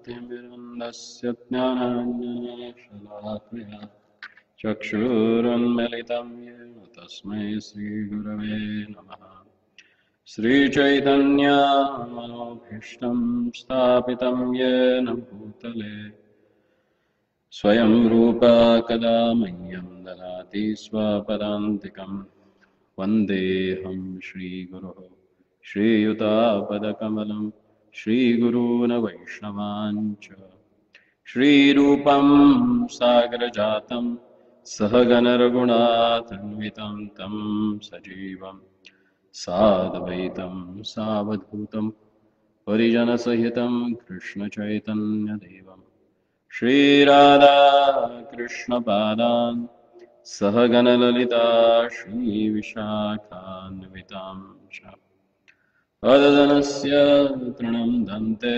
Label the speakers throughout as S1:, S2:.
S1: ज्ञानतिमिरन्दस्य ज्ञानाञ्जनशलाकया चक्षुरुन्मिलितं येन तस्मै श्रीगुरवे नमः। श्रीचैतन्यमनोभीष्टं स्थापितं येन भूतले स्वयं रूप कदा मह्यं ददाति स्वपदान्तिकं। वन्देऽहं श्रीगुरुः श्रीयुतापदकमलं श्रीगुरून् वैष्णवांश्च श्रीरूपं सागरजातं सहगणरघुनाथान्वितं तं सजीवं साद्वैतं सावधूतं परिजनसहितं कृष्णचैतन्यदेवं श्रीराधा कृष्णपादान् सहगणललिता श्रीविशाखान्वितां च अददनस्य तृणं दन्ते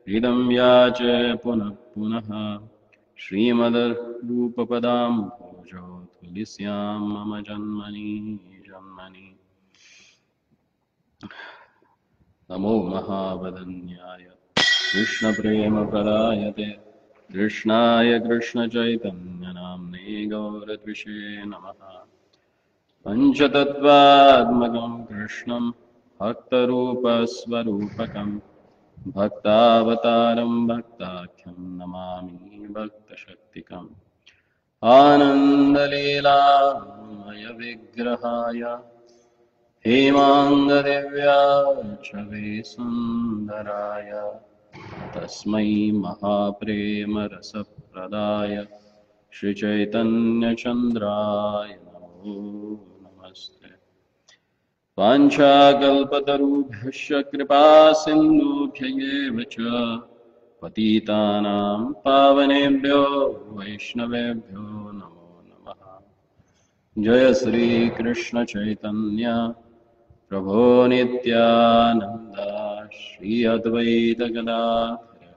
S1: हृदं याच पुनः पुनः श्रीमद्रूपपदाम्भोजो तुलिस्यां मम जन्मनि जन्मनि। नमो महावदन्याय कृष्णप्रेमप्रदायते कृष्णाय कृष्णचैतन्यनाम्ने गौरद्विषे नमः। पञ्चतत्त्वात्मकं कृष्णं भक्तरूपस्वरूपकं भक्तावतारं भक्ताख्यं नमामि भक्तशक्तिकम्। आनन्दलीलामय विग्रहाय हेमाङ्गदिव्याक्षवे सुन्दराय तस्मै महाप्रेमरसप्रदाय श्रीचैतन्यचन्द्राय नमो नमस्ते। वाञ्छाकल्पतरुभ्यश्च कृपासिन्धुभ्य एव च पतितानां पावनेभ्यो वैष्णवेभ्यो नमो नमः। जय श्री कृष्ण चैतन्य प्रभो नित्यानंद श्री अद्वैत गदाधर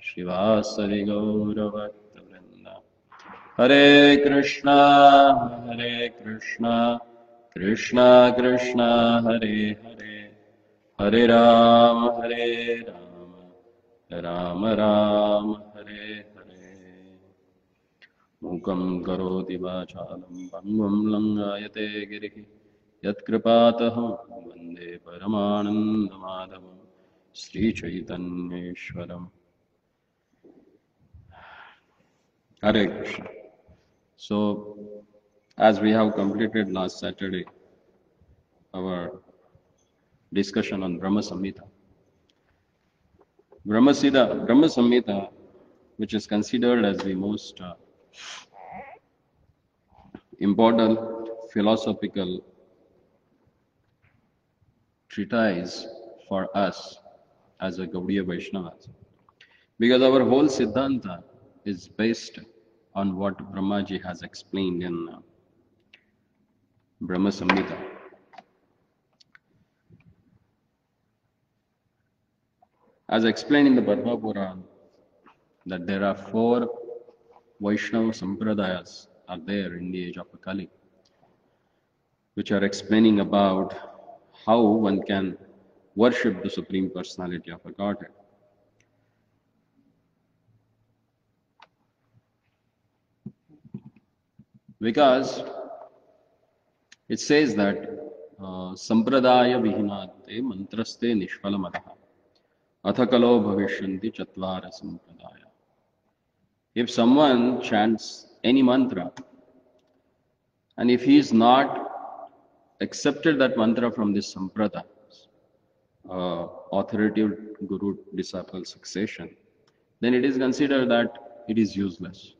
S1: श्रीवासदि गौरभक्तवृंद। हरे कृष्णा कृष्णा कृष्णा हरे हरे हरे राम राम राम हरे हरे। मूकं करोति वाचालं पङ्गुं लङ्घयते गिरिः यत्कृपातः वन्दे परमानन्दमाधवं श्रीचैतन्येश्वरम्। Hare Krishna. So, as we have completed last Saturday our discussion on Brahma Samhita, Brahma Samhita, which is considered as the most important philosophical treatise for us as a Gaudiya Vaishnavas, because our whole Siddhanta is based on what Brahmaji has explained in Brahma Samhita. As explained in the Padma Puran, that there are 4 Vaishnava Sampradayas are there in the age of Kali, which are explaining about how one can worship the Supreme Personality of a Godhead. Because it says that Sampradaya Vihinate Mantraste Nishphalamataha Athakalo Bhavishyanti Chatvara Sampradaya. If someone chants any mantra, and if he is not accepted that mantra from this sampradaya, authoritative guru disciple succession, then it is considered that it is useless.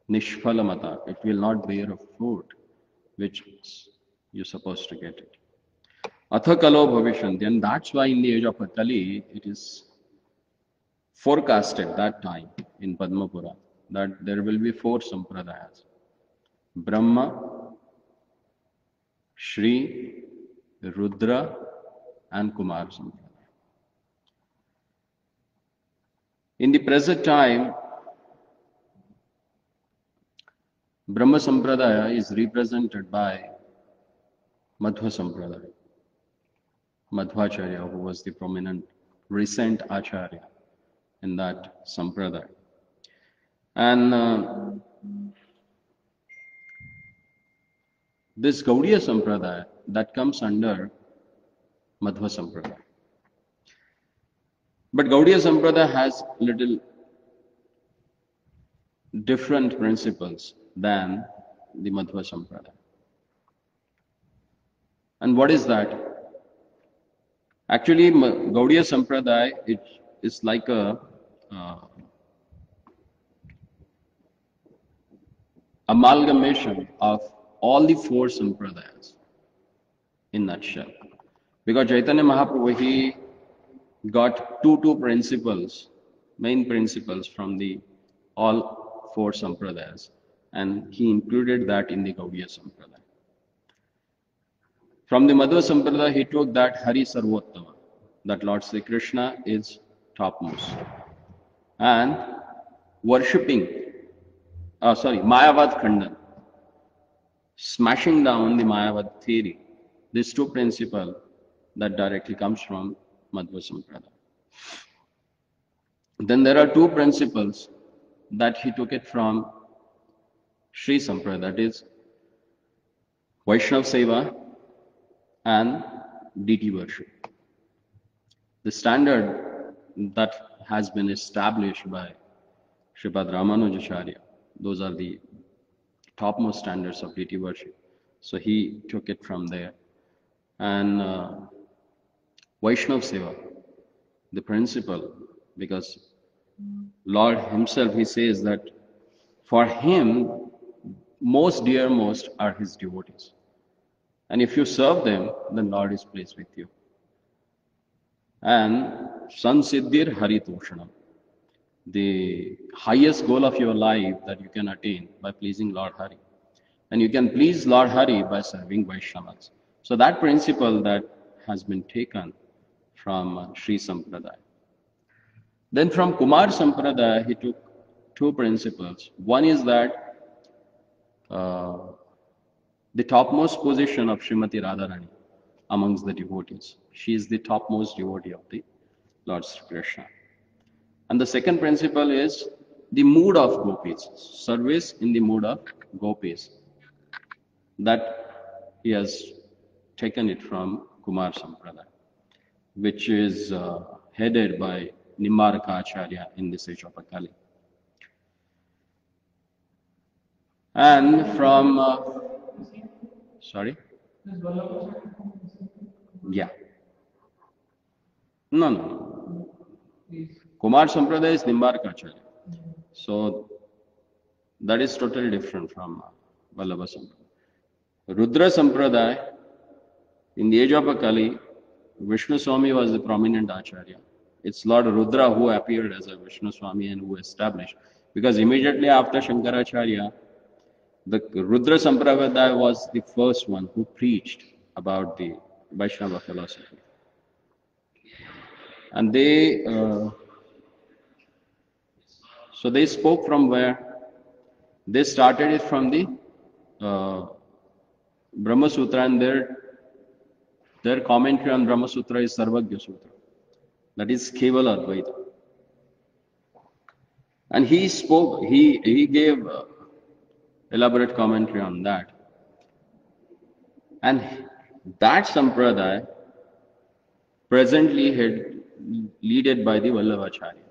S1: Nishphalamata, it will not bear a fruit which you're supposed to get it. Athakalo bhavishanti, and that's why in the age of Kali it is forecasted that time in Padma Puran that there will be 4 sampradayas: Brahma, Shri, Rudra, and Kumar Sampradaya. In the present time, Brahma Sampradaya is represented by Madhva Sampradaya. Madhvacharya, who was the prominent recent Acharya in that Sampradaya. And this Gaudiya Sampradaya that comes under Madhva Sampradaya. But Gaudiya Sampradaya has little different principles than the Madhva Sampradaya. And what is that? Actually, Gaudiya Sampradaya, it is like a amalgamation of all the four Sampradayas in nutshell. Because Chaitanya Mahaprabhu, he got two principles, main principles from the all four Sampradayas, and he included that in the Gaudiya Sampradaya. From the Madhva Sampradaya, he took that Hari Sarvottama, that Lord Sri Krishna is topmost. And worshipping, Mayavad Khandan, smashing down the Mayavad theory, these two principles that directly comes from Madhva Sampradaya. Then there are two principles that he took it from Sri Sampradaya, that is Vaishnav Seva and deity worship. The standard that has been established by Sripad Ramanujacharya, those are the topmost standards of deity worship. So he took it from there. And Vaishnav Seva, the principle, because Lord himself, he says that for him, most dearmost are his devotees. And if you serve them, then Lord is pleased with you. And Sansiddhir Haritoshanam, the highest goal of your life that you can attain by pleasing Lord Hari. And you can please Lord Hari by serving Vaishnavas. So that principle that has been taken from Sri Sampradaya. Then from Kumar Sampradaya, he took two principles. One is that the topmost position of Srimati Radharani amongst the devotees. She is the topmost devotee of the Lord Sri Krishna. And the second principle is the mood of gopis, service in the mood of gopis. That he has taken it from Kumar Sampradaya, which is headed by Nimbarka Acharya in this age of Akali. And from, sorry? Yeah. No. Kumar Sampradaya is Nimbarka Acharya. So that is totally different from Vallabha Sampradaya. Rudra Sampradaya, in the age of Akali, Vishnu Swami was the prominent Acharya. It's Lord Rudra who appeared as a Vishnu Swami and who established. Because immediately after Shankaracharya, the Rudra Sampradaya was the first one who preached about the Vaishnava philosophy. And they, so they spoke from where? They started it from the Brahma Sutra, and their commentary on Brahma Sutra is Sarvagya Sutra. That is Kevala Advaita. And he spoke, he gave elaborate commentary on that. And that Sampradaya presently led by the Vallabhacharya.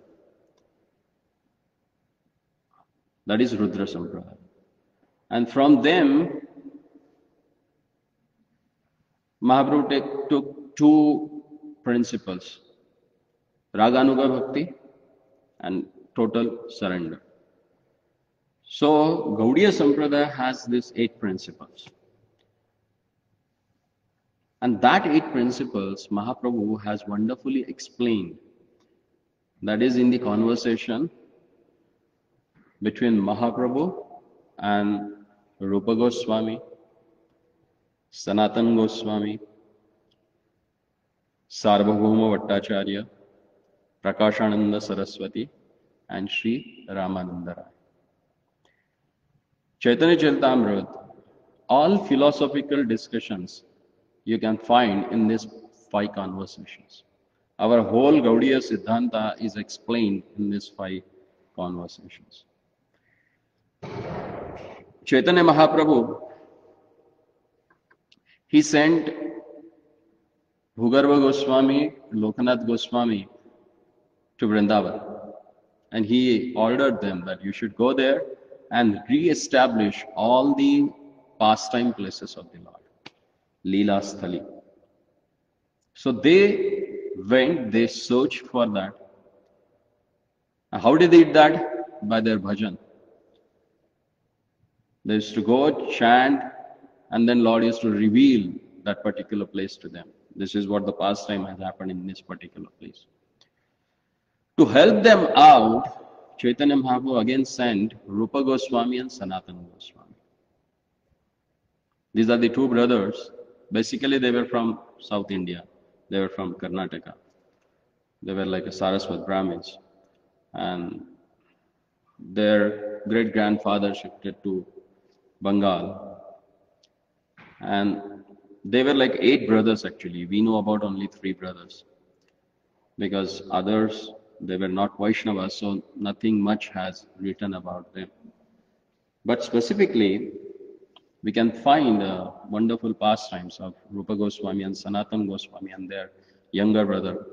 S1: That is Rudra Sampradaya. And from them, Mahaprabhu took two principles, Raganuga Bhakti and total surrender. So Gaudiya Sampradaya has these 8 principles. And that 8 principles Mahaprabhu has wonderfully explained. That is in the conversation between Mahaprabhu and Rupa Goswami, Sanatan Goswami, Sarvabhauma Bhattacharya, Prakashananda Saraswati, and Sri Ramananda Rai. Chaitanya Charitamrita, all philosophical discussions you can find in these 5 conversations. Our whole Gaudiya Siddhanta is explained in these 5 conversations. Chaitanya Mahaprabhu, he sent Bhugarbha Goswami, Lokanath Goswami to Vrindavan. And he ordered them that you should go there and re-establish all the pastime places of the Lord, Leela Sthali. So they went, they searched for that. How did they do that? By their bhajan. They used to go, chant, and then Lord used to reveal that particular place to them. This is what the pastime has happened in this particular place. To help them out, Chaitanya Mahaprabhu again sent Rupa Goswami and Sanatana Goswami. These are the 2 brothers. Basically, they were from South India. They were from Karnataka. They were like a Saraswat Brahmins. And their great-grandfather shifted to Bengal. And they were like 8 brothers actually. We know about only 3 brothers. Because others, they were not Vaishnavas, so nothing much has written about them. But specifically, we can find wonderful pastimes of Rupa Goswami and Sanatana Goswami and their younger brother.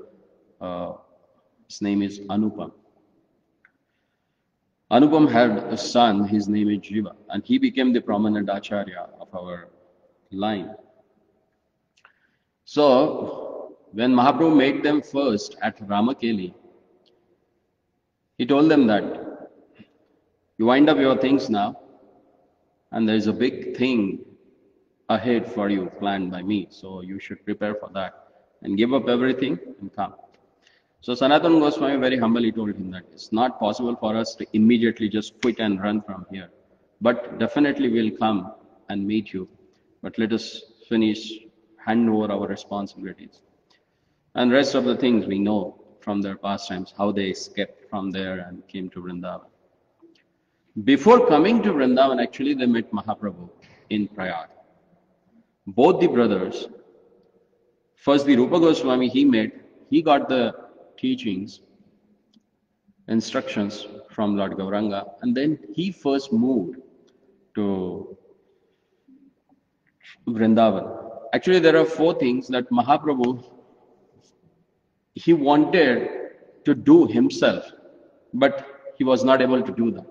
S1: His name is Anupam. Anupam had a son, his name is Jiva, and he became the prominent acharya of our line. So, when Mahaprabhu made them first at Ramakeli, he told them that you wind up your things now, and there is a big thing ahead for you planned by me, so you should prepare for that and give up everything and come. So Sanatana Goswami very humbly told him that it's not possible for us to immediately just quit and run from here, but definitely we'll come and meet you, but let us finish, hand over our responsibilities. And rest of the things we know from their pastimes, how they escaped from there and came to Vrindavan. Before coming to Vrindavan, actually they met Mahaprabhu in Prayag. Both the brothers, first the Rupa Goswami he got the teachings, instructions from Lord Gauranga, and then he first moved to Vrindavan. Actually, there are 4 things that Mahaprabhu, he wanted to do himself, but he was not able to do that.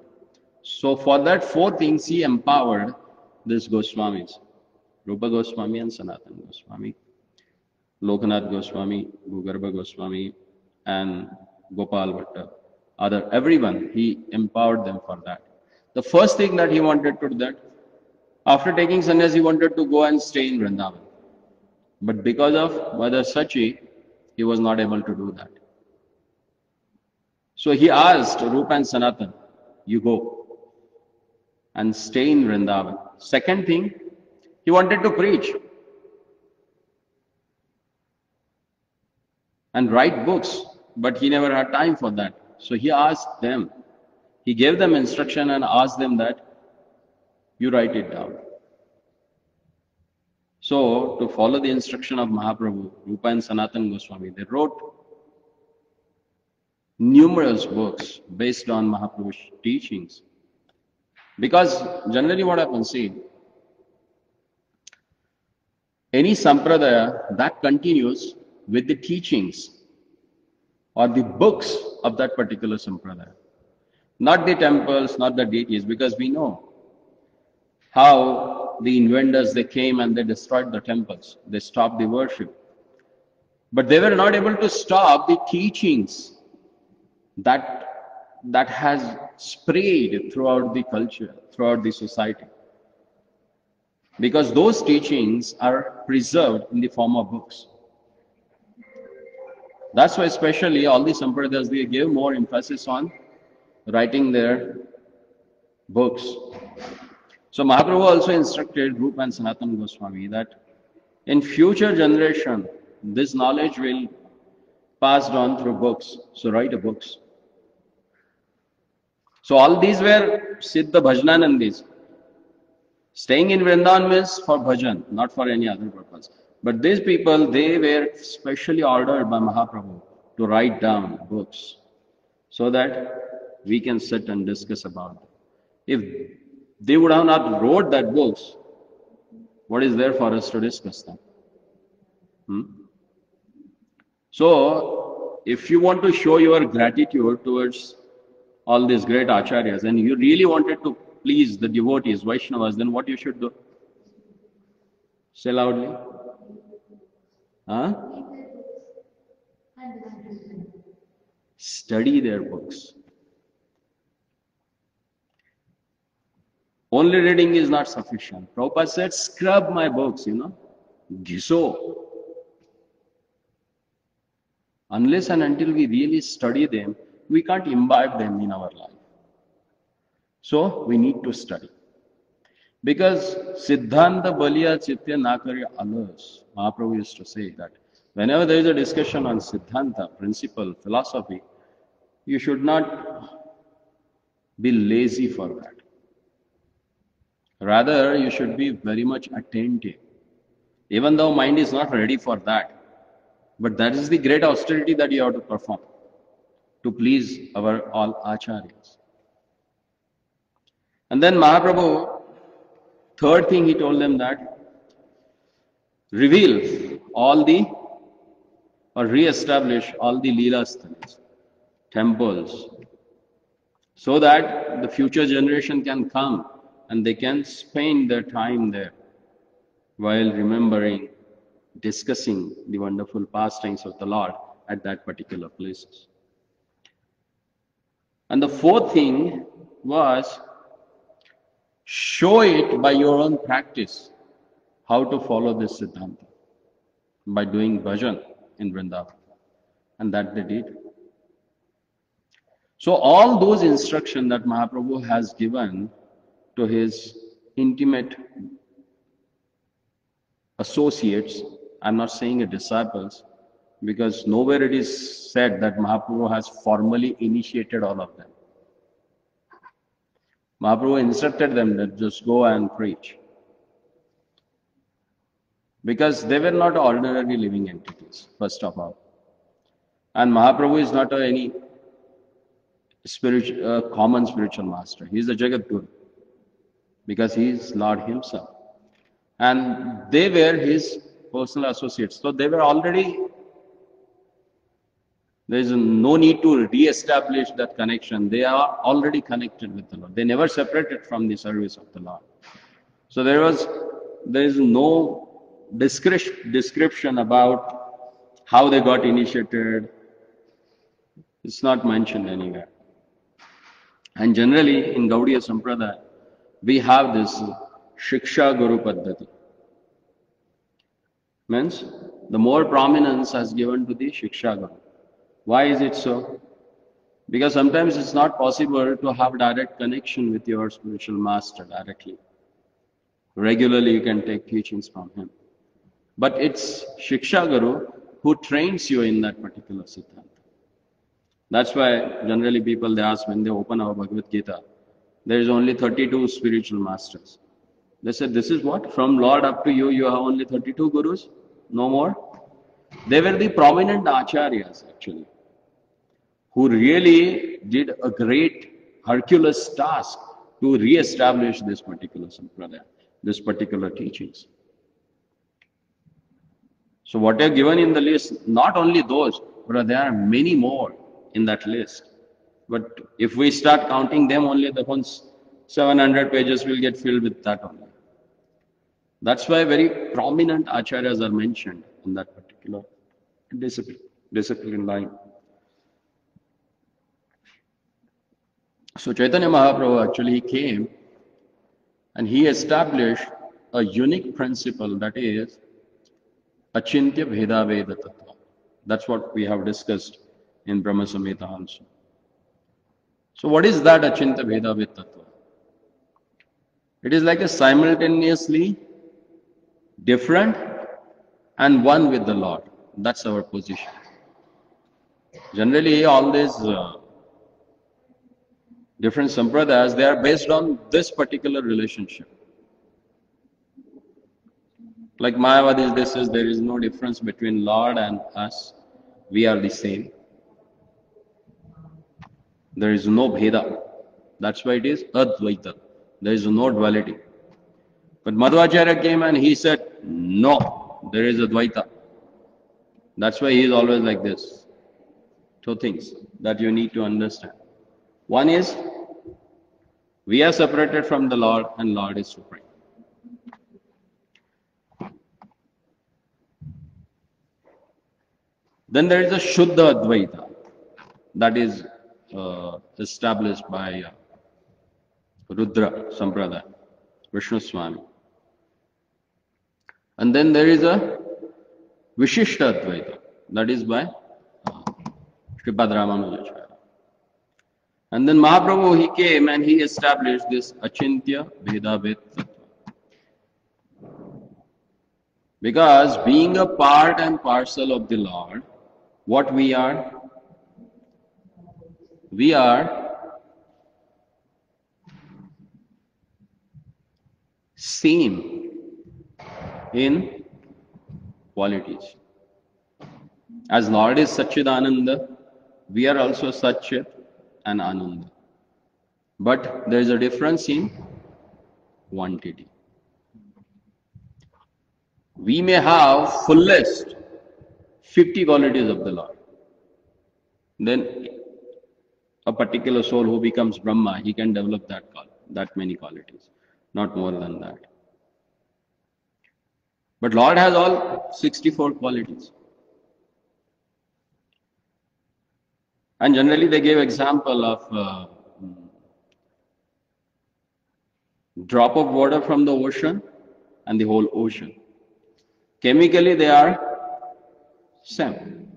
S1: So for that 4 things, he empowered these Goswamis, Rupa Goswami and Sanatana Goswami, Lokanath Goswami, Bhugarbha Goswami, and Gopal Bhatta. Everyone, he empowered them for that. The first thing that he wanted to do that, after taking sannyas, he wanted to go and stay in Vrindavan. But because of Mother Sachi, he was not able to do that. So he asked Rupa and Sanatana, you go and stay in Vrindavan. Second thing, he wanted to preach and write books, but he never had time for that. So he asked them, he gave them instruction and asked them that you write it down. So to follow the instruction of Mahaprabhu, Rupa and Sanatana Goswami, they wrote numerous books based on Mahaprabhu's teachings. Because generally what happens, see, any sampradaya that continues with the teachings or the books of that particular sampradaya. Not the temples, not the deities, because we know how the inventors, they came and they destroyed the temples. They stopped the worship. But they were not able to stop the teachings that has spread throughout the culture, throughout the society. Because those teachings are preserved in the form of books. That's why especially all the sampradayas, they give more emphasis on writing their books. So Mahaprabhu also instructed Rupa and Sanatana Goswami that in future generation, this knowledge will passed on through books. So write books. So all these were Siddha Bhajananandis. Staying in Vrindavan means for bhajan, not for any other purpose. But these people, they were specially ordered by Mahaprabhu to write down books so that we can sit and discuss about them. If they would have not wrote that books, what is there for us to discuss them? So, if you want to show your gratitude towards all these great acharyas and you really wanted to please the devotees, Vaishnavas, then what you should do? Say loudly. Huh? Study their books. Only reading is not sufficient. Prabhupada said, scrub my books, Ghiso. Unless and until we really study them, we can't imbibe them in our life. So, we need to study. Because Siddhanta Baliya Chitya Nakari Alas, Mahaprabhu used to say that whenever there is a discussion on Siddhanta, principle, philosophy, you should not be lazy for that. Rather, you should be very much attentive. Even though mind is not ready for that, but that is the great austerity that you have to perform to please our all acharyas. And then Mahaprabhu, third thing he told them that reveal all the or re-establish all the Leela sthalis, temples, so that the future generation can come and they can spend their time there while remembering, discussing the wonderful pastimes of the Lord at that particular places. And the fourth thing was show it by your own practice how to follow this Siddhanta by doing bhajan in Vrindavan. And that they did. So all those instructions that Mahaprabhu has given to his intimate associates, I'm not saying disciples, because nowhere it is said that Mahaprabhu has formally initiated all of them. Mahaprabhu instructed them that just go and preach. Because they were not ordinary living entities, first of all. And Mahaprabhu is not any common spiritual master. He is the Jagat Guru. Because he is Lord himself. And they were his personal associates. So they were already, there is no need to re-establish that connection. They are already connected with the Lord. They never separated from the service of the Lord. So there is no description about how they got initiated. It's not mentioned anywhere. And generally in Gaudiya Sampradaya, we have this Shiksha Guru Paddhati. Means the more prominence has given to the Shiksha Guru. Why is it so? Because sometimes it's not possible to have direct connection with your spiritual master directly. Regularly you can take teachings from him. But it's Shiksha Guru who trains you in that particular Siddhanta. That's why generally people they ask when they open our Bhagavad Gita, there is only 32 spiritual masters. They said, this is what? From Lord up to you have only 32 gurus? No more? They were the prominent acharyas actually, who really did a great Herculean task to re-establish this particular sampradaya, this particular teachings. So what are given in the list, not only those, but there are many more in that list. But if we start counting them, only the whole 700 pages will get filled with that only. That's why very prominent acharyas are mentioned in that particular discipline line. So Chaitanya Mahaprabhu actually came and he established a unique principle, that is Achintya Bheda Veda Tattva. That's what we have discussed in Brahma Samhita also. So what is that Achintya Bheda Veda Tattva? It is like a simultaneously different and one with the Lord. That's our position. Generally, all these different sampradayas, they are based on this particular relationship. Like Mayavadis, this says there is no difference between Lord and us. We are the same. There is no Bheda. That's why it is Advaita. There is no duality. But Madhvacharya came and he said, no, there is Advaita. That's why he is always like this. Two things that you need to understand. One is, we are separated from the Lord and Lord is supreme. Then there is a Shuddha Advaita that is established by Rudra Sampradaya, Vishnu Swami. And then there is a Vishishta Advaita, that is by Sripad Ramanujacharya. And then Mahaprabhu, he came and he established this Achintya Bhedabhed Tattva. Because being a part and parcel of the Lord, what we are? We are same in qualities. As Lord is Satchidananda, we are also Satchit and Ananda. But there is a difference in quantity. We may have fullest 50 qualities of the Lord. Then a particular soul who becomes Brahma, he can develop that many qualities, not more than that. But Lord has all 64 qualities. And generally they gave example of drop of water from the ocean and the whole ocean. Chemically they are same.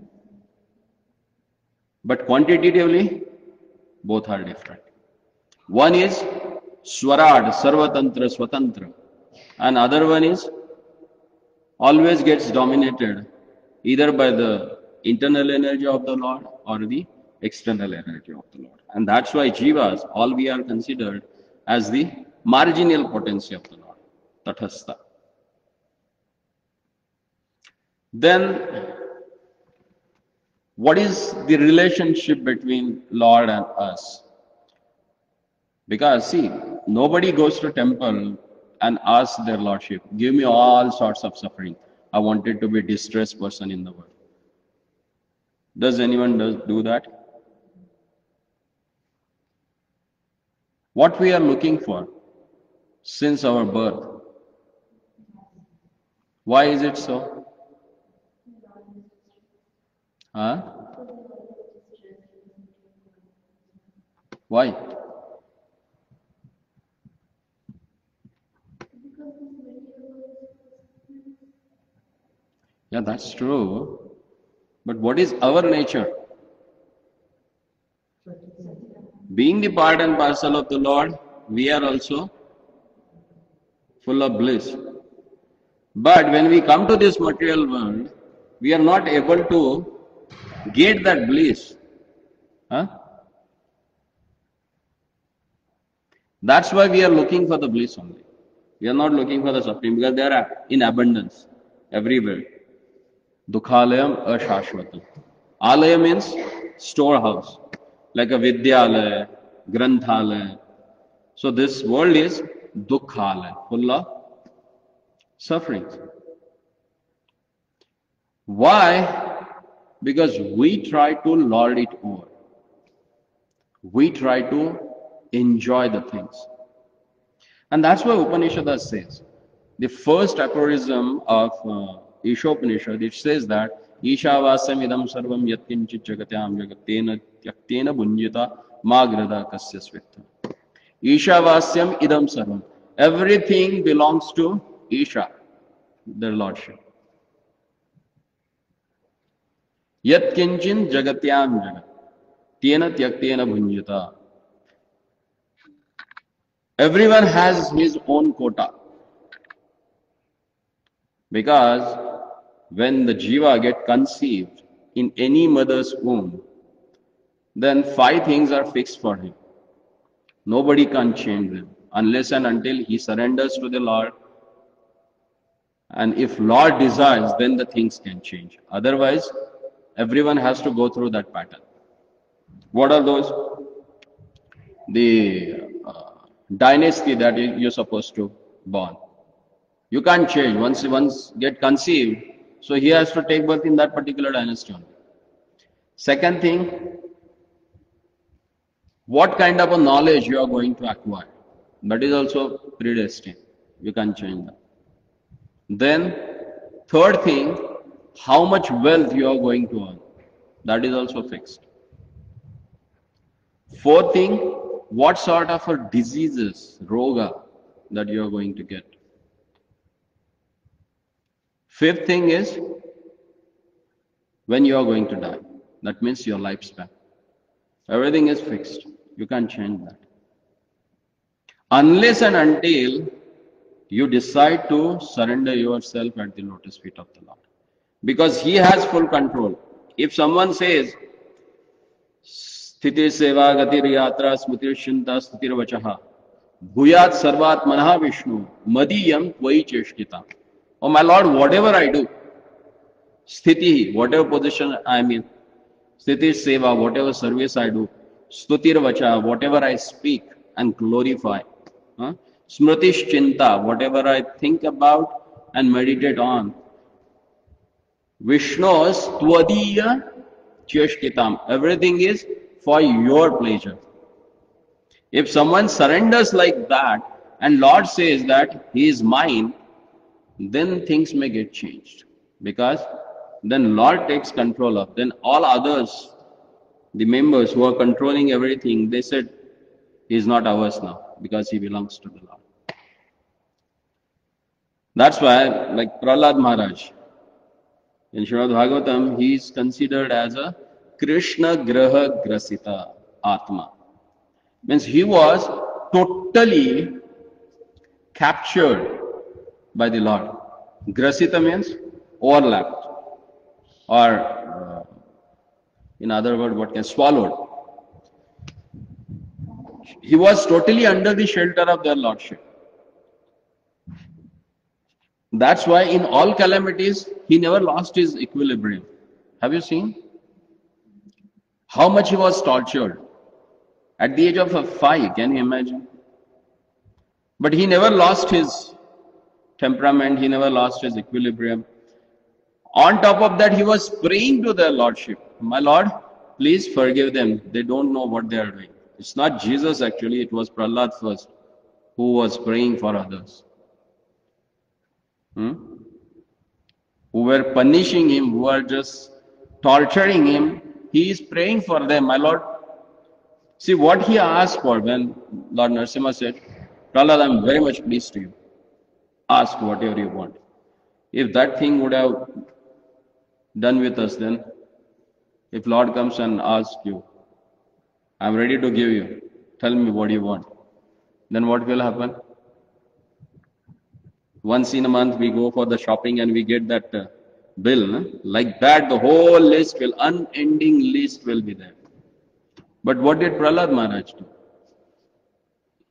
S1: But quantitatively, both are different. One is Swarad, Sarvatantra, Swatantra. And other one is always gets dominated either by the internal energy of the Lord or the external energy of the Lord. And that's why Jivas, all we are considered as the marginal potency of the Lord, Tathastha. Then, what is the relationship between Lord and us? Because see, nobody goes to temple and asks their Lordship, give me all sorts of suffering. I wanted to be a distressed person in the world. Does anyone do that? What we are looking for since our birth. Why is it so? Huh? Why? Yeah, that's true. But what is our nature? Being the part and parcel of the Lord, we are also full of bliss. But when we come to this material world, we are not able to get that bliss. Huh? That's why we are looking for the bliss only. We are not looking for the suffering because they are in abundance everywhere. Dukhalayam ashashvatam. Alaya means storehouse, like a vidyalaya, granthalaya. So this world is dukhalaya, full of sufferings. Why? Because we try to lord it over. We try to enjoy the things. And that's why Upanishad says, the first aphorism of Ishopanishad, it says that Ishavasam idam sarvam yatkinchit jagatyam jagatena tyaktena bunyita magrada kasya svitha. Ishavasyam idam sarvam. Everything belongs to Isha, their lordship. Yatkinchin jagatyam jagat. Tena tyaktena bunyita. Everyone has his own quota. Because when the jiva get conceived in any mother's womb, then 5 things are fixed for him. Nobody can change them unless and until he surrenders to the Lord And if Lord desires, then the things can change. Otherwise, everyone has to go through that pattern. What are those? The dynasty that you're supposed to born. You can't change. Once get conceived, so he has to take birth in that particular dynasty only. Second thing, what kind of a knowledge you are going to acquire. That is also predestined. You can't change that. Then, third thing, how much wealth you are going to earn. That is also fixed. Fourth thing, what sort of a diseases, roga, that you are going to get. Fifth thing is, when you are going to die. That means your lifespan. Everything is fixed. You can't change that. Unless and until you decide to surrender yourself at the lotus feet of the Lord. Because He has full control. If someone says, Sthiti seva gatir yatra smritir shinta sthitir vachaha bhuyat sarvat manha Vishnu madiyam tvai cheshtita. Oh my Lord, whatever I do, sthiti, whatever position I am in, sthiti seva, whatever service I do, stutir vacha, whatever I speak and glorify, smritish chinta, whatever I think about and meditate on, Vishnu's tvadiya cheshtitam, everything is for your pleasure. If someone surrenders like that and Lord says that He is mine, then things may get changed. Because then Lord takes control of, then all others, the members who are controlling everything, they said, He is not ours now, because He belongs to the Lord. That's why, like Prahlad Maharaj, in Srimad Bhagavatam, he is considered as a Krishna Graha Grasita Atma. Means he was totally captured by the Lord. Grasita means overlapped, or in other words, what can swallowed. He was totally under the shelter of their Lordship. That's why in all calamities, he never lost his equilibrium. Have you seen how much he was tortured? At the age of 5, can you imagine? But he never lost his temperament, he never lost his equilibrium. On top of that, he was praying to their Lordship. My Lord, please forgive them. They don't know what they are doing. It's not Jesus actually, it was Prahlad first who was praying for others. Who were punishing him, who were just torturing him. He is praying for them. My Lord, see what he asked for when Lord Narasimha said, Prahlad, I am very much pleased to you. Ask whatever you want. If that thing would have done with us, then if Lord comes and asks you, I am ready to give you, tell me what you want, then what will happen? Once in a month we go for the shopping and we get that bill. Like that, the whole list will, unending list will be there. But what did Prahlad Maharaj do?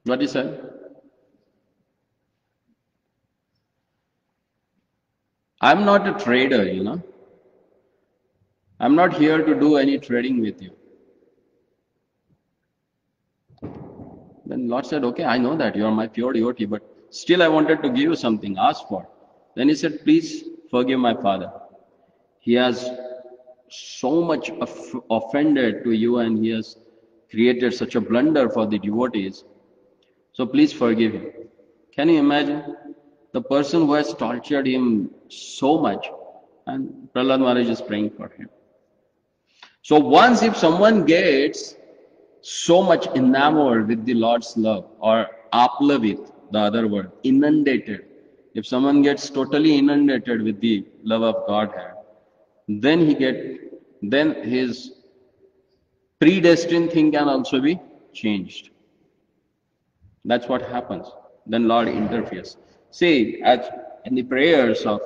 S1: What he said? I'm not a trader, I'm not here to do any trading with you. Then Lord said, okay, I know that you are my pure devotee, but still I wanted to give you something, ask for. Then he said, please forgive my father. He has so much offended to you and he has created such a blunder for the devotees. So please forgive him. Can you imagine? The person who has tortured him so much, and Prahlad Maharaj is praying for him. So once if someone gets so much enamored with the Lord's love, or aplavit, the other word, inundated. If someone gets totally inundated with the love of Godhead, then his predestined thing can also be changed. That's what happens. Then Lord interferes. See, in the prayers of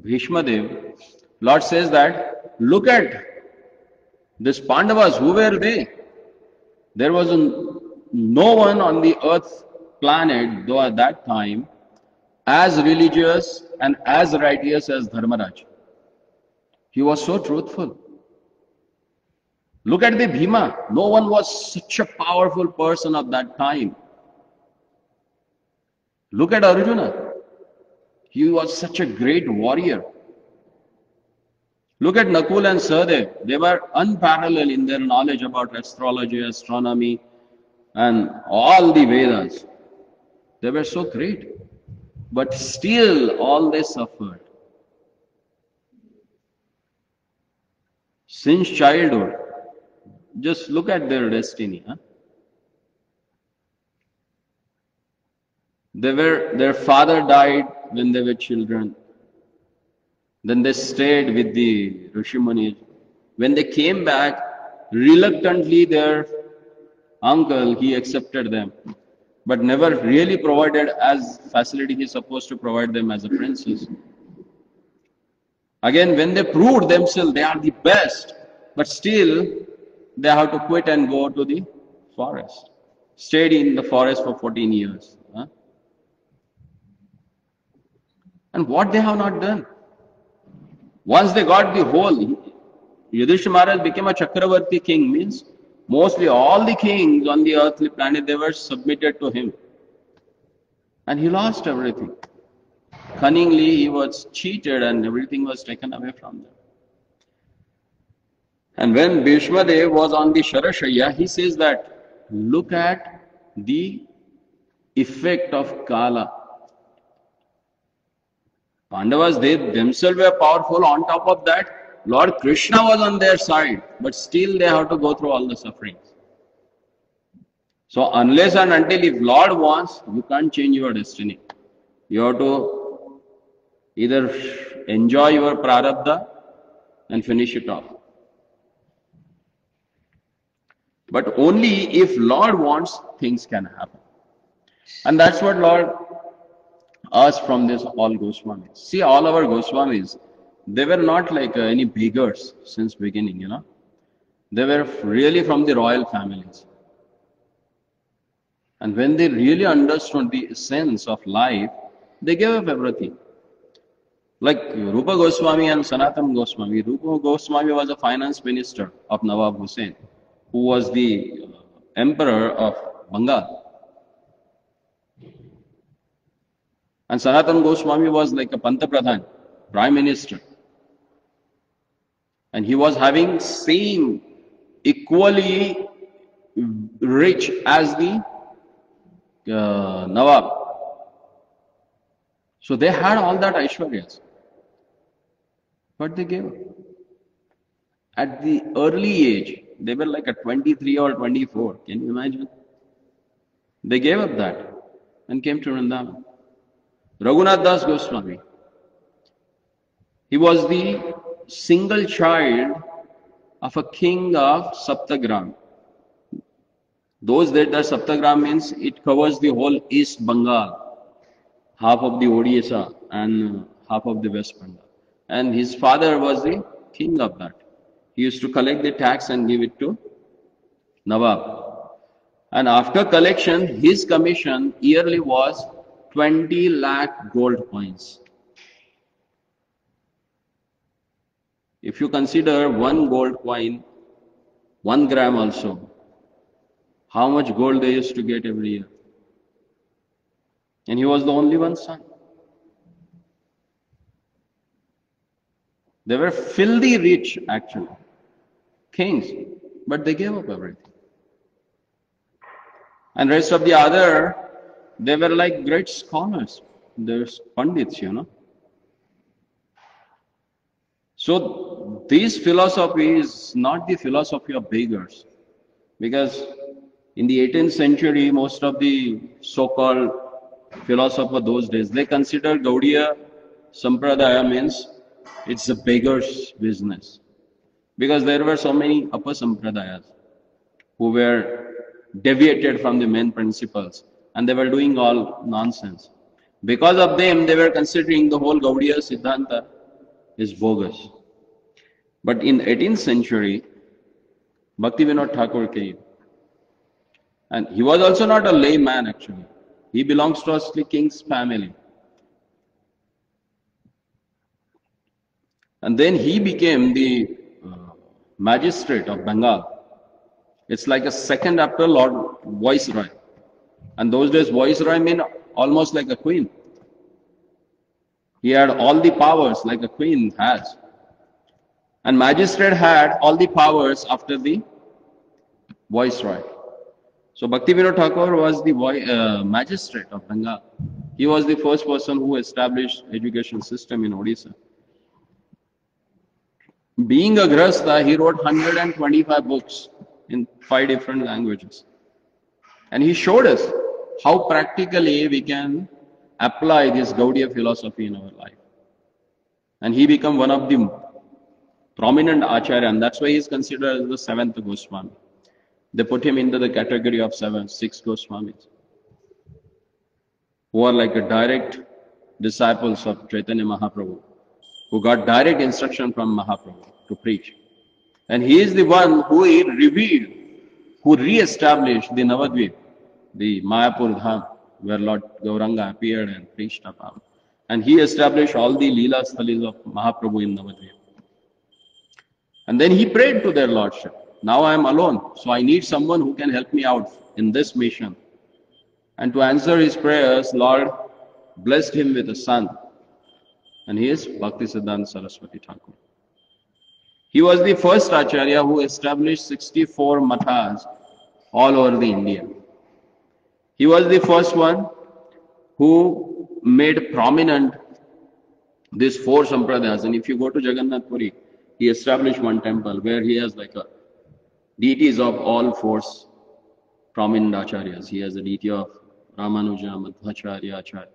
S1: Bhishma Dev, Lord says that, look at these Pandavas, who were they? There was no one on the earth planet, though at that time, as religious and as righteous as Dharmaraj. He was so truthful. Look at the Bhima. No one was such a powerful person of that time. Look at Arjuna. He was such a great warrior. Look at Nakul and Sahadev. They were unparalleled in their knowledge about astrology, astronomy, and all the Vedas. They were so great. But still, all they suffered. Since childhood, just look at their destiny. Their father died when they were children. Then they stayed with the Rishimunis. When they came back, reluctantly their uncle, he accepted them, but never really provided as facility he's supposed to provide them as a princess. Again, when they proved themselves they are the best, but still they have to quit and go to the forest. Stayed in the forest for 14 years. And what they have not done? Once they got the whole, Yudhishthira Maharaj became a Chakravarti king, means mostly all the kings on the earthly planet, they were submitted to him. And he lost everything. Cunningly, he was cheated and everything was taken away from them. And when Bhishma Dev was on the Sharashaya, he says that, look at the effect of Kala. Pandavas, they themselves were powerful. On top of that, Lord Krishna was on their side, but still they have to go through all the sufferings. So unless and until if Lord wants, you can't change your destiny. You have to either enjoy your prarabdha and finish it off. But only if Lord wants, things can happen. And that's what Lord asked from this all Goswamis. See, all our Goswamis, they were not like any beggars since beginning, you know. They were really from the royal families. And when they really understood the essence of life, they gave up everything. Like Rupa Goswami and Sanatana Goswami. Rupa Goswami was a finance minister of Nawab Hussain, who was the emperor of Bengal. And Sanatana Goswami was like a Panta Pradhan, prime minister. And he was having same equally rich as the Nawab. So they had all that Aishwaryas. But they gave up. At the early age, they were like at 23 or 24. Can you imagine? They gave up that and came to Vrindavan. Raghunath Das Goswami. He was the single child of a king of Saptagram. Those that the Saptagram means it covers the whole East Bengal, half of the Odisha and half of the West Bengal. And his father was the king of that. He used to collect the tax and give it to Nawab. And after collection, his commission yearly was 20 lakh gold coins. If you consider one gold coin, 1 gram also, how much gold they used to get every year. And he was the only one son. They were filthy rich actually, kings, but they gave up everything. And rest of the other, they were like great scholars. There's pandits, you know. So this philosophy is not the philosophy of beggars. Because in the 18th century, most of the so-called philosophers those days, they considered Gaudiya Sampradaya means it's a beggar's business. Because there were so many upper Sampradayas who were deviated from the main principles and they were doing all nonsense. Because of them, they were considering the whole Gaudiya Siddhanta is bogus. But in 18th century, Bhaktivinoda Thakur came. And he was also not a layman actually. He belongs to a king's family. And then he became the magistrate of Bengal. It's like a second after Lord Viceroy. And those days, Viceroy meant almost like a queen. He had all the powers like a queen has. And magistrate had all the powers after the Viceroy. So Bhaktivinoda Thakur was the magistrate of Bengal. He was the first person who established education system in Odisha. Being a Grahastha, he wrote 125 books in 5 different languages. And he showed us how practically we can apply this Gaudiya philosophy in our life. And he became one of the prominent Acharya, and that's why he is considered as the 7th Goswami. They put him into the category of 6 Goswamis, who are like a direct disciples of Chaitanya Mahaprabhu, who got direct instruction from Mahaprabhu to preach. And he is the one who revealed, who re-established the Navadvip, the Mayapur Dham, where Lord Gauranga appeared and preached about. And he established all the Leela Sthalis of Mahaprabhu in Navadvip. And then he prayed to their Lordship. Now I am alone, so I need someone who can help me out in this mission. And to answer his prayers, Lord blessed him with a son. And he is Bhaktisiddhanta Saraswati Thakur. He was the first Acharya who established 64 mathas all over the India. He was the first one who made prominent these 4 sampradayas. And if you go to Jagannath Puri, he established one temple where he has like a deities of all 4 prominent acharyas. He has a deity of Ramanuja, Madhvacharya Acharya,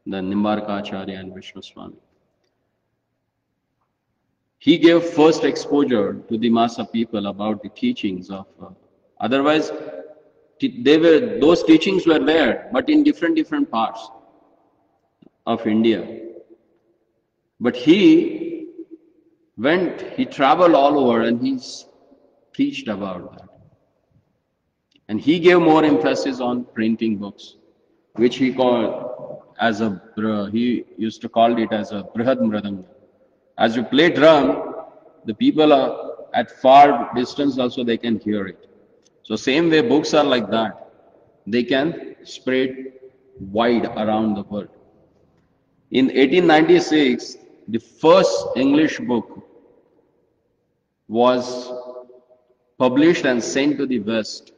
S1: then Nimbarka Acharya and Vishnu Swami. He gave first exposure to the mass of people about the teachings of, otherwise those teachings were there, but in different parts of India. But he traveled all over and he preached about that. And he gave more emphasis on printing books, which he called as he used to call it as a Brihad Mridanga. As you play drum, the people are at far distance also they can hear it. So same way books are like that. They can spread wide around the world. In 1896, the first English book was published and sent to the West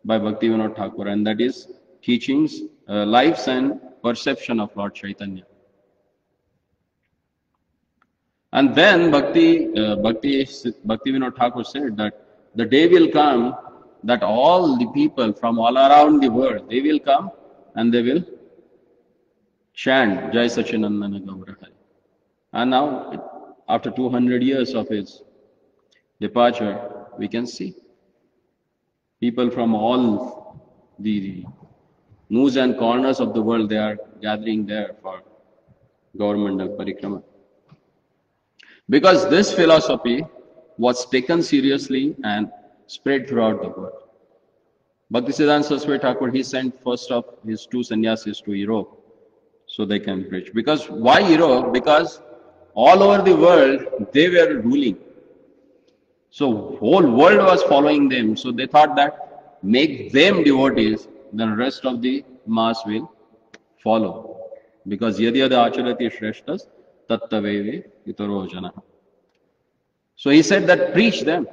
S1: by Bhaktivinoda Thakur, and that is Teachings, Lives and Perception of Lord Chaitanya. And then Bhaktivinoda Thakur said that the day will come that all the people from all around the world, they will come and they will chant Jai Sachinandana Gaura Hari. And now, after 200 years of his departure, we can see people from all the noos and corners of the world, they are gathering there for Gaur-Mandal Parikrama. Because this philosophy was taken seriously and spread throughout the world. Bhaktisiddhanta Saraswati Thakur, he sent first of his 2 sannyasis to Europe so they can preach. Because why Europe? Because all over the world they were ruling. So whole world was following them. So they thought that make them devotees, then rest of the mass will follow. Because yadi yadi acharati shreshtas tattaveve itaro jana. So he said that preach them.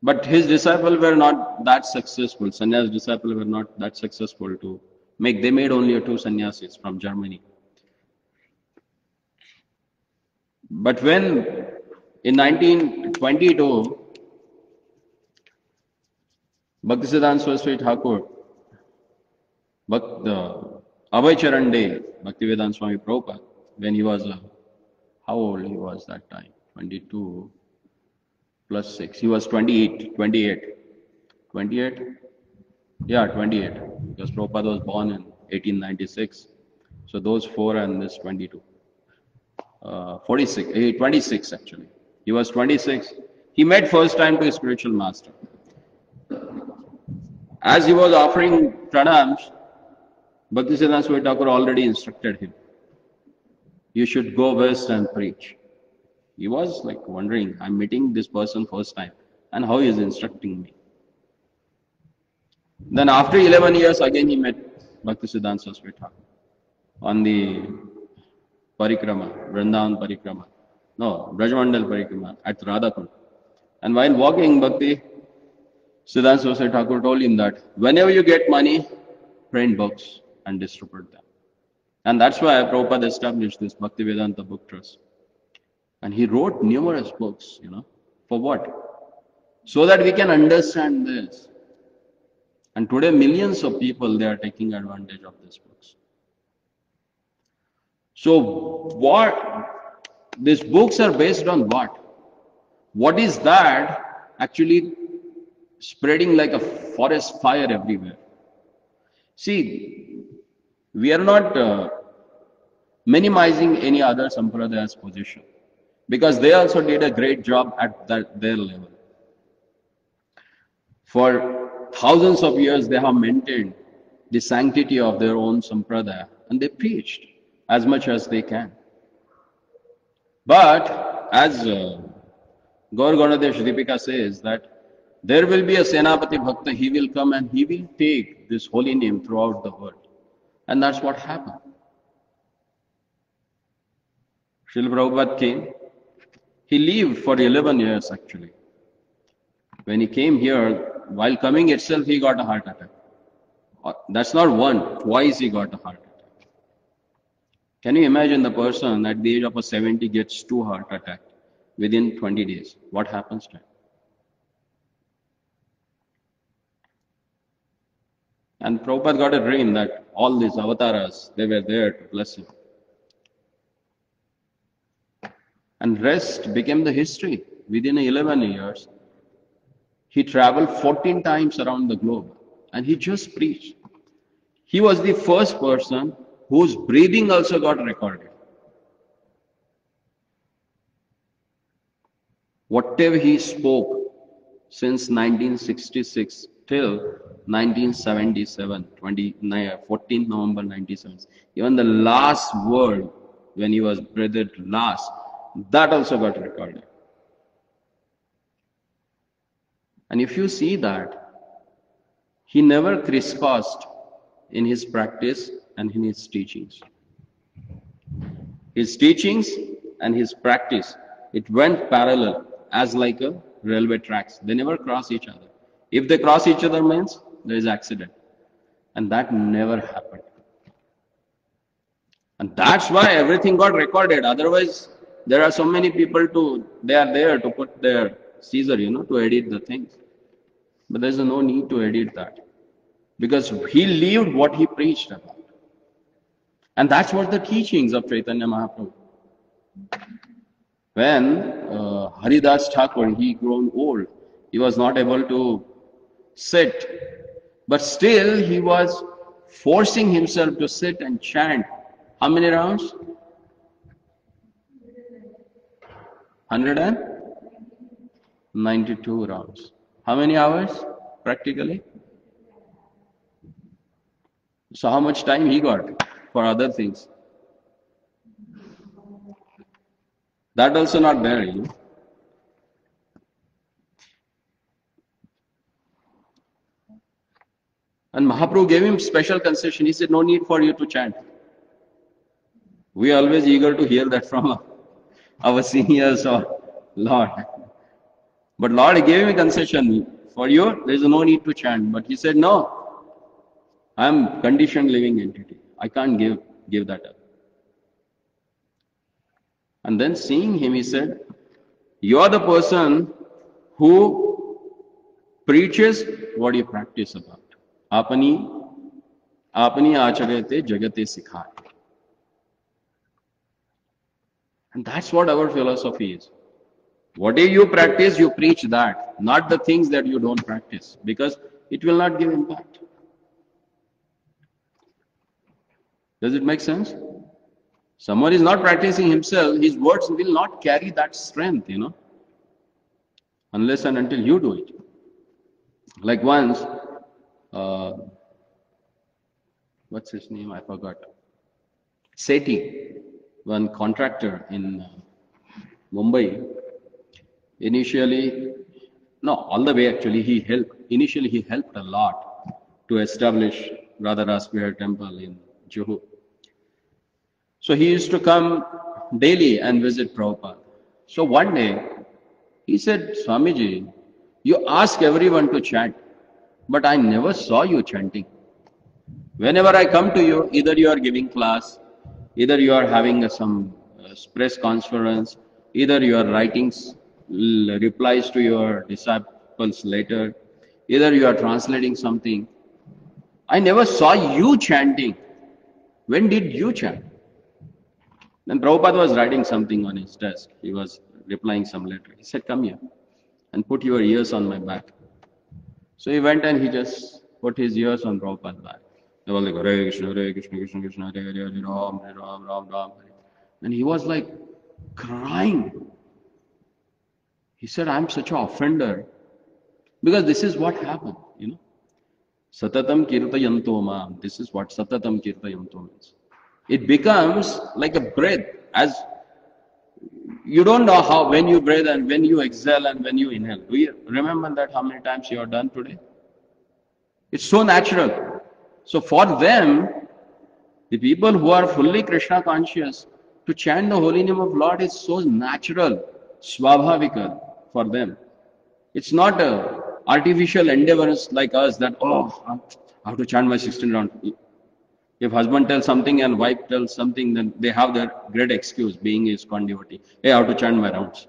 S1: But his disciples were not that successful. Sannyas disciples were not that successful to make. They made only 2 sannyasis from Germany. But when in 1922, Bhaktisiddhanta Saraswati Thakur, Abhay Charan Day, Bhaktivedanta Swami Prabhupada, when he was, how old he was that time? 22 plus 6. He was 28. 28? Yeah, 28. Because Prabhupada was born in 1896. So those 4 and this 22. 26 actually. He was 26. He met first time to his spiritual master. As he was offering pranams, Bhaktisiddhanta Swami Thakur already instructed him. You should go west and preach. He was like wondering, I'm meeting this person first time, and how he is instructing me. Then after 11 years, again he met Bhaktisiddhanta Saraswati Thakur on the Parikrama, Vrindavan Parikrama. No, Brajmandal Parikrama at Radhakund. And while walking, Bhakti Siddhanta Saraswati Thakur told him that whenever you get money, print books and distribute them. And that's why Prabhupada established this Bhaktivedanta Book Trust. And he wrote numerous books, for what? So that we can understand this. And today millions of people, they are taking advantage of these books. So these books are based on what? What is that actually spreading like a forest fire everywhere? See, we are not minimizing any other Sampradaya's position, because they also did a great job at their level. For thousands of years, they have maintained the sanctity of their own Sampradaya, and they preached as much as they can. But as Gaur Ganadesh Deepika says, that there will be a Senapati Bhakta, he will come and he will take this holy name throughout the world. And that's what happened. Srila Prabhupada came. He lived for 11 years actually. When he came here, while coming itself, he got a heart attack. That's not one, twice he got a heart attack. Can you imagine the person at the age of 70 gets 2 heart attacks within 20 days? What happens to him? And Prabhupada got a dream that all these avatars, they were there to bless him. And rest became the history. Within 11 years, he traveled 14 times around the globe and he just preached. He was the first person whose breathing also got recorded. Whatever he spoke since 1966 till 1977, 14th November 1977, even the last word when he was breathed last, that also got recorded. And if you see that, he never crisscrossed in his practice and in his teachings. His teachings and his practice, it went parallel as like a railway tracks. They never cross each other. If they cross each other means there is accident. And that never happened. And that's why everything got recorded. Otherwise, there are so many people they are there to put their Caesar, to edit the things. But there's no need to edit that. Because he lived what he preached about. And that's what the teachings of Chaitanya Mahaprabhu. When Haridas Thakur, he grown old, he was not able to sit. But still he was forcing himself to sit and chant. How many rounds? 192 rounds. How many hours practically? So how much time he got for other things? That also not there, And Mahaprabhu gave him special concession. He said, no need for you to chant. We are always eager to hear that from our seniors or Lord. But Lord gave him a concession. For you, there is no need to chant. But he said, no, I am conditioned living entity. I can't give that up. And then seeing him, he said, you are the person who preaches what you practice about. Apani acharate jagate sikhaye. And that's what our philosophy is. Whatever you practice, you preach that, not the things that you don't practice, because it will not give impact. Does it make sense? Someone is not practicing himself, his words will not carry that strength, unless and until you do it. Like once, what's his name? I forgot. Sethi. one contractor in Mumbai. Initially, no, all the way actually, initially he helped a lot to establish Radha Raspihar temple in Juhu. So he used to come daily and visit Prabhupada. So one day, he said, Swamiji, you ask everyone to chant, but I never saw you chanting. Whenever I come to you, either you are giving class, either you are having some press conference, either you are writing replies to your disciples later, either you are translating something. I never saw you chanting. When did you chant? Then Prabhupada was writing something on his desk. He was replying some letter. He said, come here and put your ears on my back. So he went and he just put his ears on Prabhupada's back. They were like, Hare Krishna, Krishna Krishna, Hare Hare, Hare Ram, Hare Ram, Ram Ram. And he was like crying. He said, I'm such an offender. Because this is what happened, you know. Satatam kirtayanto mam. This is what Satatam kirtayanto means. It becomes like a breath. As you don't know how, when you breathe and when you exhale and when you inhale. Do you remember that how many times you have done today? It's so natural. So for them, the people who are fully Krishna conscious, to chant the holy name of Lord is so natural, swabhavika for them. It's not a artificial endeavors like us that, oh, I have to chant my 16 rounds. If husband tells something and wife tells something, then they have their great excuse, being his devotee. Hey, I have to chant my rounds.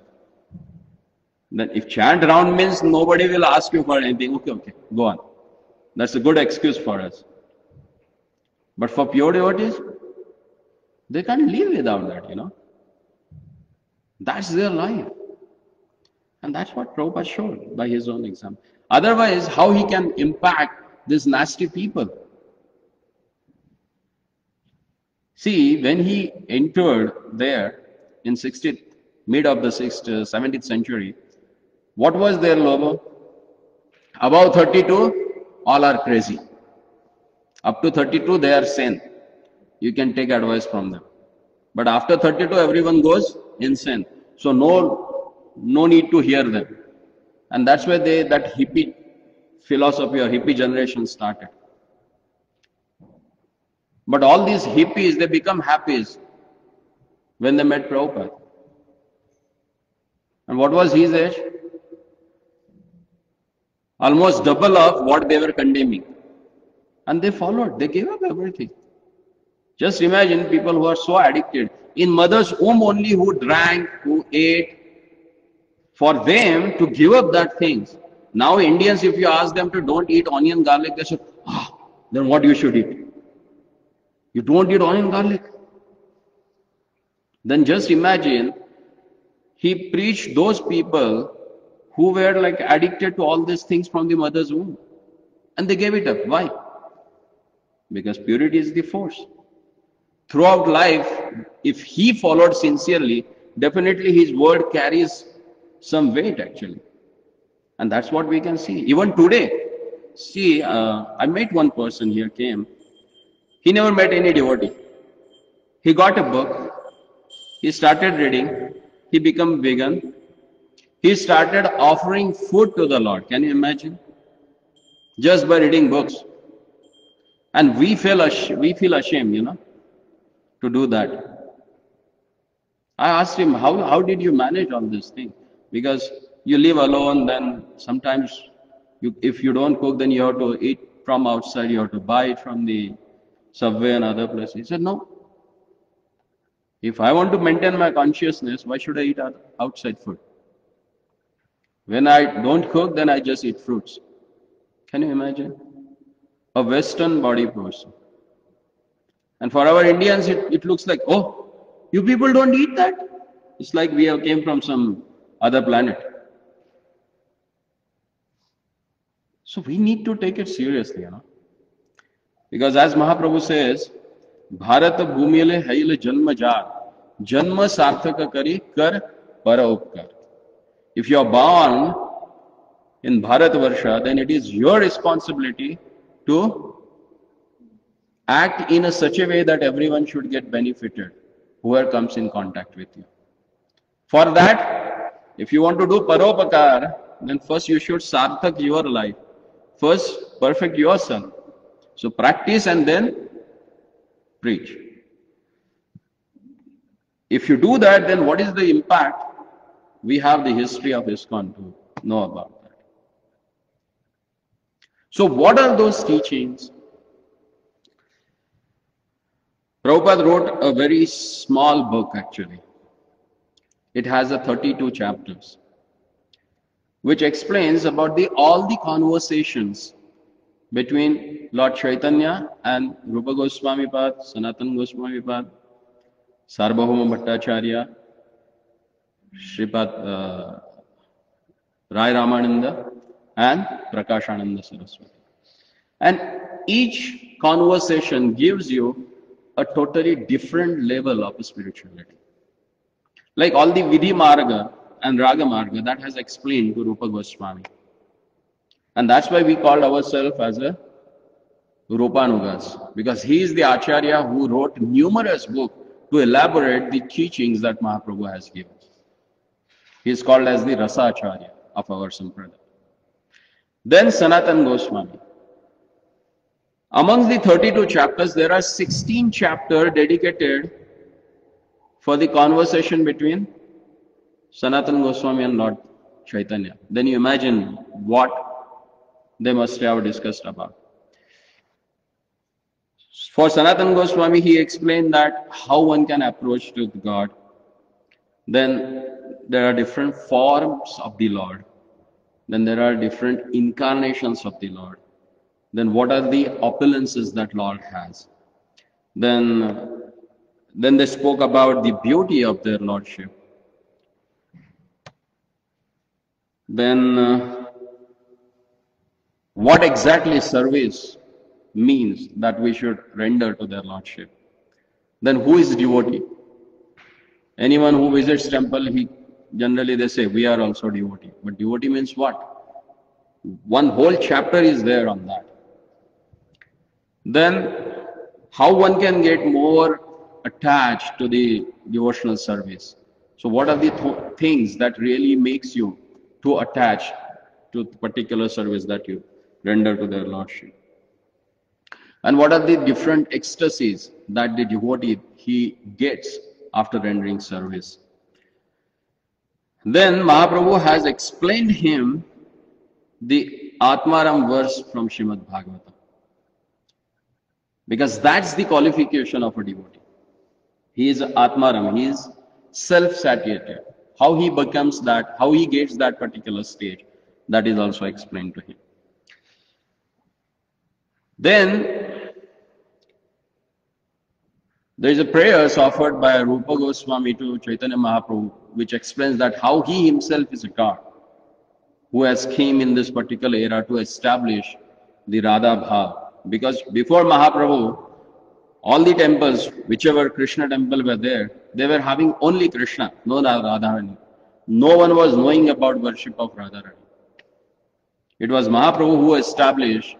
S1: Then if chant round means nobody will ask you for anything, okay, go on. That's a good excuse for us. But for pure devotees, they can't live without that, you know. That's their life. And that's what Prabhupada showed by his own example. Otherwise, how he can impact these nasty people? See, when he entered there in mid of the 17th century, what was their logo? Above 32, all are crazy. Up to 32, they are sane. You can take advice from them. But after 32, everyone goes insane. So no need to hear them. And that's where that hippie philosophy or hippie generation started. But all these hippies, they become happies when they met Prabhupada. And what was his age? Almost double of what they were condemning. And they followed, they gave up everything. Just imagine people who are so addicted, in mother's womb only, who drank, who ate, for them to give up that things. Now Indians, if you ask them to don't eat onion, garlic, they say, then what you should eat? You don't eat onion, garlic. Then just imagine, he preached those people who were like addicted to all these things from the mother's womb. And they gave it up. Why? Because purity is the force. Throughout life, if he followed sincerely, definitely his word carries some weight actually. And that's what we can see. Even today, see, I met one person here, came. He never met any devotee. He got a book. He started reading. He became vegan. He started offering food to the Lord. Can you imagine? Just by reading books. And we feel ashamed, you know, to do that. I asked him, how did you manage all this thing? Because you live alone, then sometimes if you don't cook, then you have to eat from outside, you have to buy it from the subway and other places. He said, no. If I want to maintain my consciousness, why should I eat outside food? When I don't cook, then I just eat fruits. Can you imagine? A Western body person. And for our Indians, it looks like, oh, you people don't eat that? It's like we have came from some other planet. So we need to take it seriously, you know. Because as Mahaprabhu says, Bharat bhumile haile janma jar, janma sarthaka kari kar para upkar. If you are born in Bharatvarsha, then it is your responsibility to act in such a way that everyone should get benefited. whoever comes in contact with you. For that, if you want to do paropakar, then first you should sarthak your life. First, perfect yourself. So practice and then preach. If you do that, then what is the impact? We have the history of ISKCON to know about that. So what are those teachings? Prabhupada wrote a very small book actually. It has 32 chapters, which explains about all the conversations between Lord Chaitanya and Rupa Goswami Pad, Sanatana Goswami Pad, Sarvabhauma Bhattacharya, Sripad Rai Ramananda, and Prakashananda Saraswati. And each conversation gives you a totally different level of spirituality. Like all the Vidhi Marga and Raga Marga that has explained to Rupa Goswami. And that's why we called ourselves as a Rupanugas, because he is the Acharya who wrote numerous books to elaborate the teachings that Mahaprabhu has given. He is called as the Rasa Acharya of our Sampradaya. Then Sanatana Goswami. Amongst the 32 chapters, there are 16 chapters dedicated for the conversation between Sanatana Goswami and Lord Chaitanya. Then you imagine what they must have discussed about. For Sanatana Goswami, he explained that how one can approach to God. Then there are different forms of the Lord. Then there are different incarnations of the Lord. Then what are the opulences that Lord has? Then they spoke about the beauty of their Lordship. Then what exactly service means that we should render to their Lordship. Then who is devotee? Anyone who visits temple, generally they say, we are also devotee. But devotee means what? One whole chapter is there on that. Then how one can get more attached to the devotional service. So what are the things that really makes you to attach to the particular service that you render to their Lordship? And what are the different ecstasies that the devotee he gets after rendering service? Then Mahaprabhu has explained him the Atmaram verse from Srimad Bhagavatam. Because that's the qualification of a devotee. He is Atmaram, he is self-satiated. How he becomes that, how he gets that particular stage, that is also explained to him. Then there is a prayers offered by Rupa Goswami to Chaitanya Mahaprabhu, which explains that how he himself is a God who has came in this particular era to establish the Radha Bhav. Because before Mahaprabhu, all the temples, whichever Krishna temple were there, they were having only Krishna, no Radharani. No one was knowing about worship of Radharani. It was Mahaprabhu who established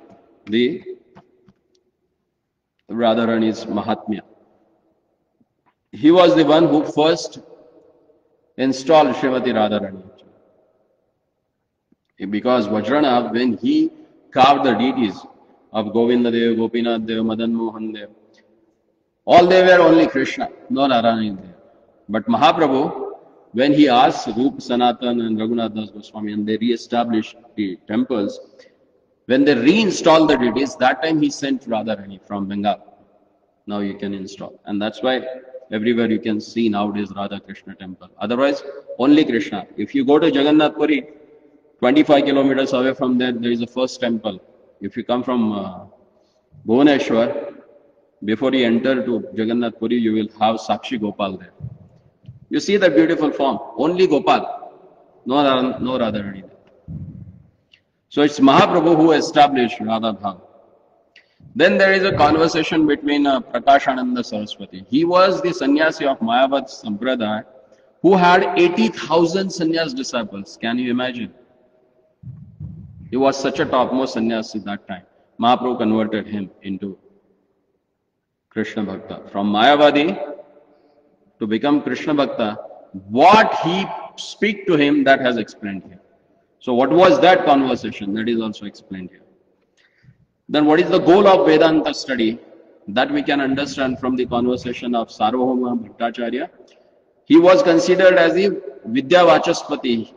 S1: the Radharani's Mahatmya. He was the one who first installed Srimati Radharani. Because Vajranath, when he carved the deities of Govinda Dev, Gopinath Dev, Madan Mohan Dev, all they were only Krishna, no Radharani there. But Mahaprabhu, when he asked Rup, Sanatan and Raghunath Das Goswami, and they re-established the temples, when they reinstalled the deities, that time he sent Radharani from Bengal. Now you can install. And that's why everywhere you can see nowadays Radha Krishna temple. Otherwise, only Krishna. If you go to Jagannath Puri, 25 kilometers away from there, there is a first temple. If you come from Bhuvaneshwar, before you enter to Jagannath Puri, you will have Sakshi Gopal there. You see that beautiful form, only Gopal, no Radharani there. So it's Mahaprabhu who established Radha Bhav. Then there is a conversation between Prakashananda Saraswati. He was the sannyasi of Mayavad Sampradaya who had 80,000 sannyas disciples. Can you imagine? He was such a topmost sannyasi that time. Mahaprabhu converted him into Krishna Bhakta. From Mayavadi, to become Krishna Bhakta, what he speak to him, that has explained here. So what was that conversation? That is also explained here. Then what is the goal of Vedanta study? That we can understand from the conversation of Sarvabhauma Bhattacharya. He was considered as the Vidya Vachaspati.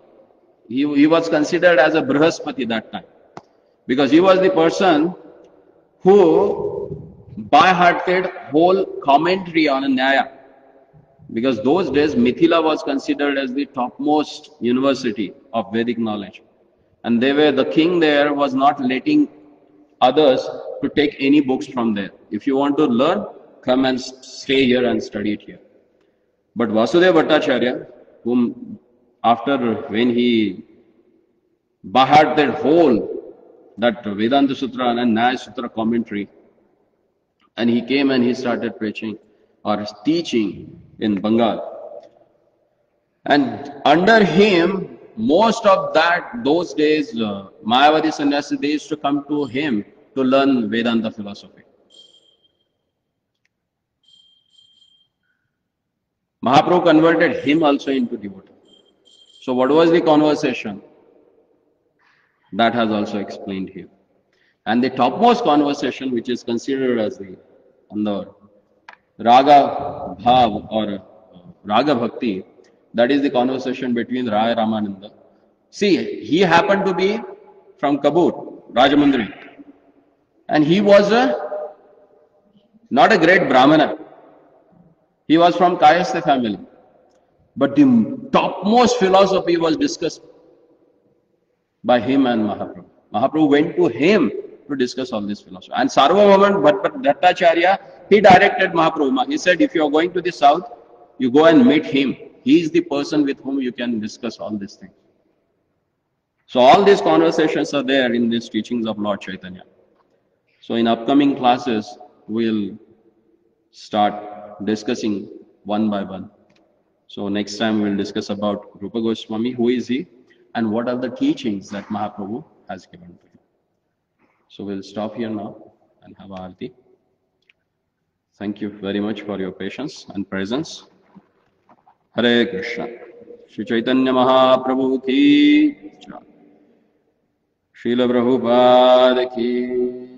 S1: He was considered as a Brihaspati that time. Because he was the person who by-hearted whole commentary on a Nyaya. Because those days Mithila was considered as the topmost university of Vedic knowledge. And the king there was not letting others to take any books from there. If you want to learn, come and stay here and study it here. But Vasudeva Bhattacharya, whom after when he by-hearted whole that Vedanta Sutra and Nyaya Sutra commentary, and he came and he started preaching or teaching in Bengal. And under him, most of those days, Mayavadi sannyasi, they used to come to him to learn Vedanta philosophy. Mahaprabhu converted him also into devotee. So what was the conversation? That has also explained here. And the topmost conversation, which is considered as the Raga Bhav or Raga Bhakti, that is the conversation between Raya Ramananda. See, he happened to be from Kabur, Rajamundri. And he was not a great Brahmana. He was from Kayastha family. But the topmost philosophy was discussed by him and Mahaprabhu. Mahaprabhu went to him to discuss all this philosophy. And Sarvabhauma Bhattacharya, he directed Mahaprabhu. He said, if you are going to the south, you go and meet him. He is the person with whom you can discuss all these things. So all these conversations are there in these teachings of Lord Chaitanya. So in upcoming classes, we'll start discussing one by one. So next time we'll discuss about Rupa Goswami, who is he, and what are the teachings that Mahaprabhu has given to him. So we'll stop here now and have Aarti. Thank you very much for your patience and presence. Hare Krishna. Shri Chaitanya Mahaprabhu ki jai. Srila Prabhupada ki